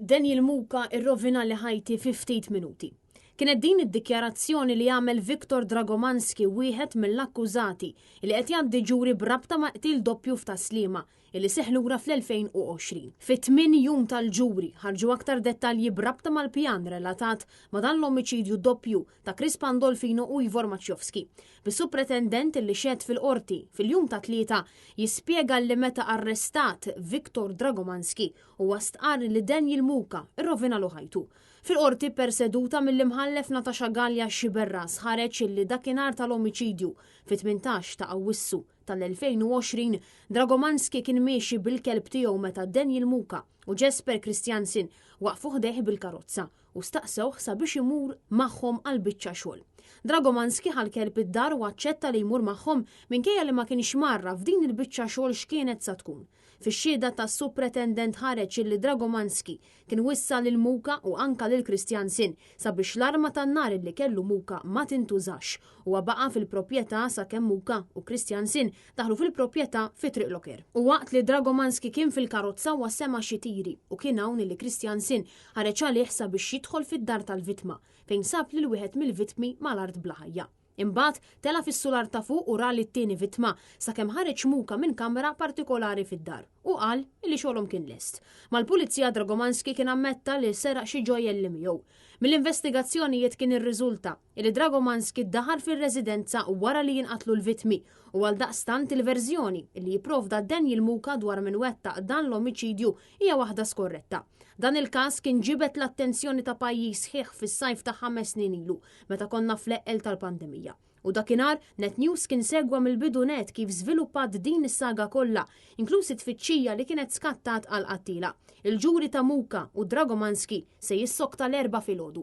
Daniel Muka irrovina li ħajti fi ftit minuti. Kienet din id-dikjarazzjoni li għamel Viktor Dragomanski, wieħed mill-akkużati li qed jgħaddi ġuri brabta ma' qtil doppju f'Taslima li seħ lura fl-2020. Fit-8 jum tal-ġuri ħarġu aktar dettalji brabta mal-pjan relatat ma' dan l-omiċidju doppju ta' Chris Pandolfino u Ivor Maċjowski. Bis-supretendent li xed fil-qorti fil-jum ta' tlieta jispjega li meta arrestat Viktor Dragomanski u stqar li Daniel Muka irrovina lu ħajtu. Fil-qorti perseduta mill-imħallef Natasha Gallia Xiberras ħareġ li dakinhar tal-omiċidju fit-18 ta' Awwissu tal-2020 Dragomanski kien miexi bil-kelb tiegħu meta Daniel Muka u Jesper Christiansen waqfu ħdejh bil-karozza u staqsewh sabiex imur magħhom għal biċċa xogħol. Dragomanski ħal-kelb id-dar u aċċetta li jmur magħhom minkejja li ma kienx marra f'din il-biċċa xogħol x'kienet sa tkun. Fix-xhieda tas-supretendent ħareġ li Dragomanski kien wissa lil Muka u anka lil Christiansen sabiex l-arma tan-nar li kellu Muka ma tintużax u baqa' fil-proprjetà sakemm Muka u Christiansen daħlu fil-proprjetà fi triq Loker. U waqt li Dragomanski kien fil-karozza sema xi tiri u kien hawn li Christiansen ħareġ għalih sabiex jidħol fid-dar tal-vittma fejn sab lil wieħed mill-vittmi mal-art bla ħajja. Imbagħad tela fis-sular ta' fuq u ra li t-tieni vittma sakemm ħareġ Muka minn kamra partikolari fid-dar u qal li xogħolhom kien lest. Mal-pulizija Dragomanski kien ammetta li seraq xi ġojjel li miegħu. Mill-investigazzjonijiet kien irriżulta li Dragomanski ddaħal fir-residenza wara li jinqatlu l-vittmi u għaldaqstant il-verżjoni li jipprovda Daniel Muka dwar min wettaq dan l-omiċidju hija waħda skorretta. Dan il-każ kien ġibet l-attenzjoni ta' pajjiż sħiħ fis-sajf ta' 5 snin ilu meta konna fl-eqqel tal-pandemija. U dakinhar Net News kien segwa mill-bidu net kif żviluppat din is-saga kollha, inkluż it-tfittxija li kienet skattat għal qattila. Il-ġuri ta' Muka u Dragomanski se jissokta l-4 filgħodu.